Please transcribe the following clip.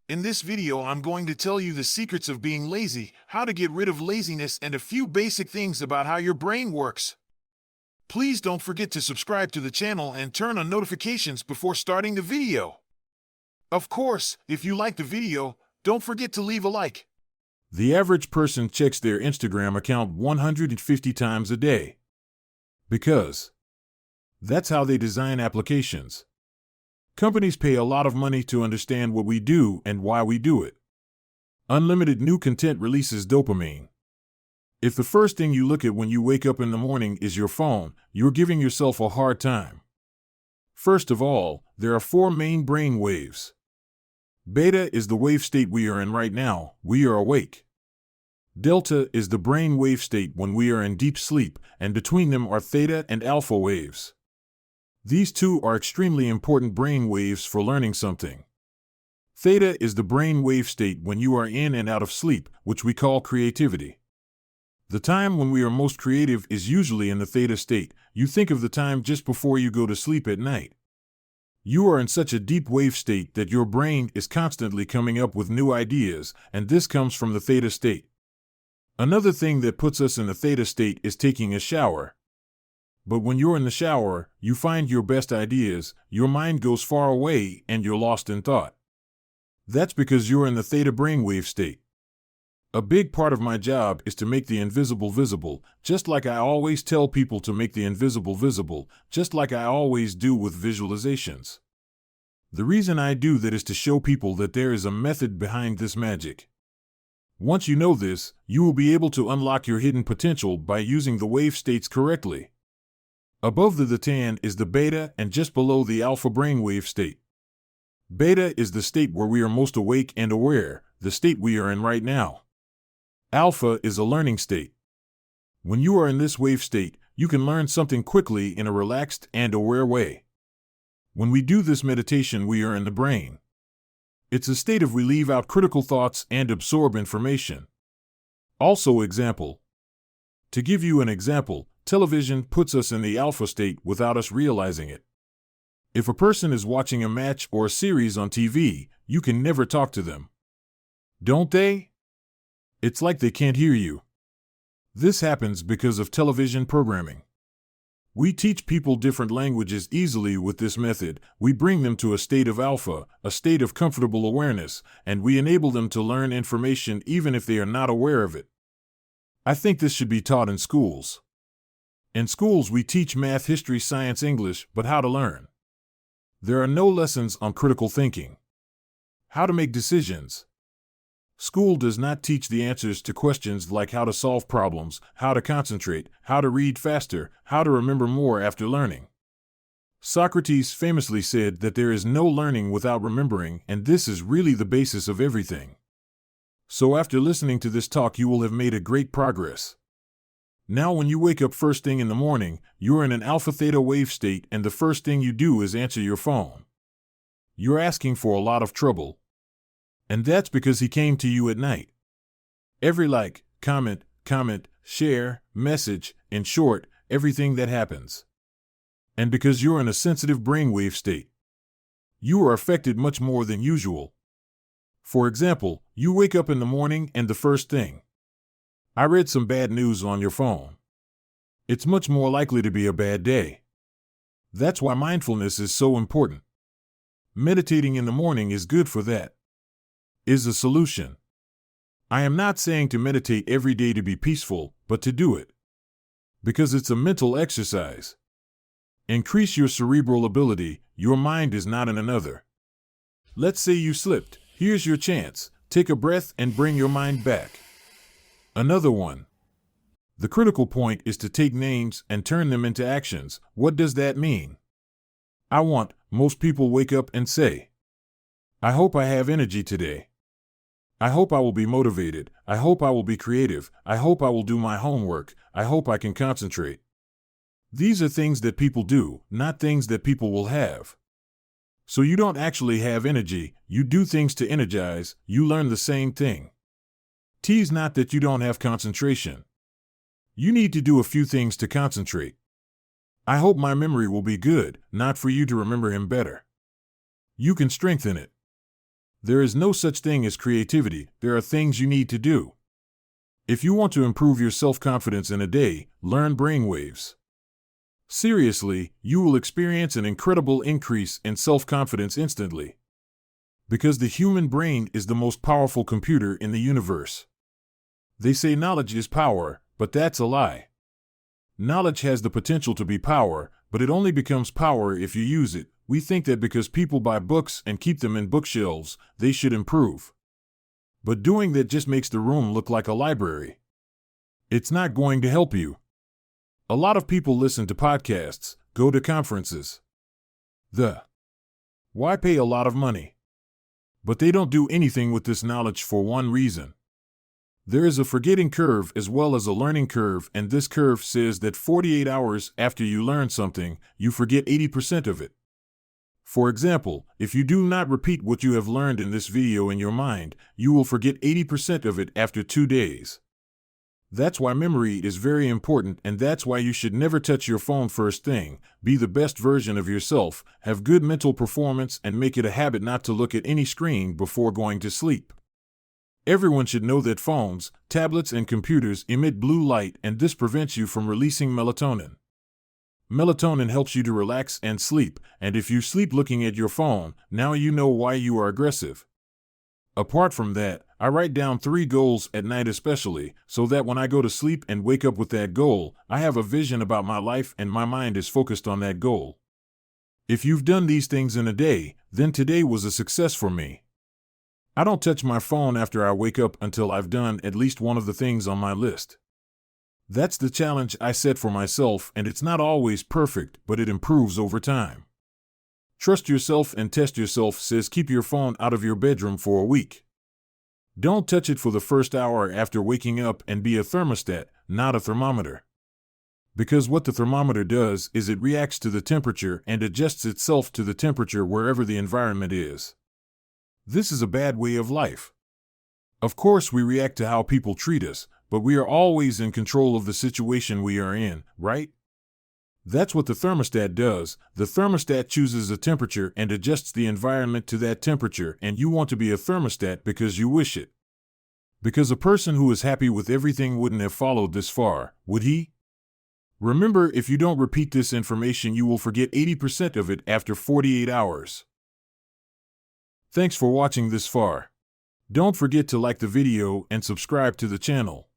In this video, I'm going to tell you the secrets of being lazy, how to get rid of laziness, and a few basic things about how your brain works. Please don't forget to subscribe to the channel and turn on notifications before starting the video. Of course, if you like the video, don't forget to leave a like. The average person checks their Instagram account 150 times a day. Because that's how they design applications. Companies pay a lot of money to understand what we do and why we do it. Unlimited new content releases dopamine. If the first thing you look at when you wake up in the morning is your phone, you're giving yourself a hard time. First of all, there are 4 main brain waves. Beta is the wave state we are in right now, we are awake. Delta is the brain wave state when we are in deep sleep, and between them are theta and alpha waves. These two are extremely important brain waves for learning something. Theta is the brain wave state when you are in and out of sleep, which we call creativity. The time when we are most creative is usually in the theta state. You think of the time just before you go to sleep at night. You are in such a deep wave state that your brain is constantly coming up with new ideas, and this comes from the theta state. Another thing that puts us in the theta state is taking a shower. But when you're in the shower, you find your best ideas, your mind goes far away, and you're lost in thought. That's because you're in the theta brainwave state. A big part of my job is to make the invisible visible, just like I always tell people to make the invisible visible, just like I always do with visualizations. The reason I do that is to show people that there is a method behind this magic. Once you know this, you will be able to unlock your hidden potential by using the wave states correctly. Above the tan is the beta and just below the alpha brainwave state. Beta is the state where we are most awake and aware, the state we are in right now. Alpha is a learning state. When you are in this wave state, you can learn something quickly in a relaxed and aware way. When we do this meditation, we are in the brain. It's a state of we leave out critical thoughts and absorb information. Also example. To give you an example, television puts us in the alpha state without us realizing it. If a person is watching a match or a series on TV, you can never talk to them. Don't they? It's like they can't hear you. This happens because of television programming. We teach people different languages easily with this method. We bring them to a state of alpha, a state of comfortable awareness, and we enable them to learn information even if they are not aware of it. I think this should be taught in schools. In schools, we teach math, history, science, English, but how to learn. There are no lessons on critical thinking. How to make decisions. School does not teach the answers to questions like how to solve problems, how to concentrate, how to read faster, how to remember more after learning. Socrates famously said that there is no learning without remembering, and this is really the basis of everything. So after listening to this talk, you will have made a great progress. Now when you wake up first thing in the morning, you're in an alpha-theta wave state, and the first thing you do is answer your phone. You're asking for a lot of trouble. And that's because he came to you at night. Every like, comment, share, message, in short, everything that happens. And because you're in a sensitive brainwave state. You are affected much more than usual. For example, you wake up in the morning and the first thing. I read some bad news on your phone. It's much more likely to be a bad day. That's why mindfulness is so important. Meditating in the morning is good for that. Is a solution. I am not saying to meditate every day to be peaceful, but to do it. Because it's a mental exercise. Increase your cerebral ability, your mind is not in another. Let's say you slipped, here's your chance, take a breath and bring your mind back. Another one. The critical point is to take names and turn them into actions. What does that mean? Most people wake up and say, I hope I have energy today. I hope I will be motivated. I hope I will be creative. I hope I will do my homework. I hope I can concentrate. These are things that people do, not things that people will have. So you don't actually have energy, you do things to energize, you learn the same thing. Tease not that you don't have concentration. You need to do a few things to concentrate. I hope my memory will be good, not for you to remember him better. You can strengthen it. There is no such thing as creativity, there are things you need to do. If you want to improve your self-confidence in a day, learn brainwaves. Seriously, you will experience an incredible increase in self-confidence instantly. Because the human brain is the most powerful computer in the universe. They say knowledge is power, but that's a lie. Knowledge has the potential to be power, but it only becomes power if you use it. We think that because people buy books and keep them in bookshelves, they should improve. But doing that just makes the room look like a library. It's not going to help you. A lot of people listen to podcasts, go to conferences. Why pay a lot of money? But they don't do anything with this knowledge for one reason. There is a forgetting curve as well as a learning curve, and this curve says that 48 hours after you learn something, you forget 80% of it. For example, if you do not repeat what you have learned in this video in your mind, you will forget 80% of it after 2 days. That's why memory is very important, and that's why you should never touch your phone first thing. Be the best version of yourself, have good mental performance, and make it a habit not to look at any screen before going to sleep. Everyone should know that phones, tablets, and computers emit blue light, and this prevents you from releasing melatonin. Melatonin helps you to relax and sleep, and if you sleep looking at your phone, now you know why you are aggressive. Apart from that, I write down 3 goals at night especially, so that when I go to sleep and wake up with that goal, I have a vision about my life and my mind is focused on that goal. If you've done these things in a day, then today was a success for me. I don't touch my phone after I wake up until I've done at least one of the things on my list. That's the challenge I set for myself, and it's not always perfect, but it improves over time. Trust yourself and test yourself says keep your phone out of your bedroom for a week. Don't touch it for the first hour after waking up, and be a thermostat, not a thermometer. Because what the thermometer does is it reacts to the temperature and adjusts itself to the temperature wherever the environment is. This is a bad way of life. Of course, we react to how people treat us, but we are always in control of the situation we are in, right? That's what the thermostat does. The thermostat chooses a temperature and adjusts the environment to that temperature, and you want to be a thermostat because you wish it. Because a person who is happy with everything wouldn't have followed this far, would he? Remember, if you don't repeat this information, you will forget 80% of it after 48 hours. Thanks for watching this far. Don't forget to like the video and subscribe to the channel.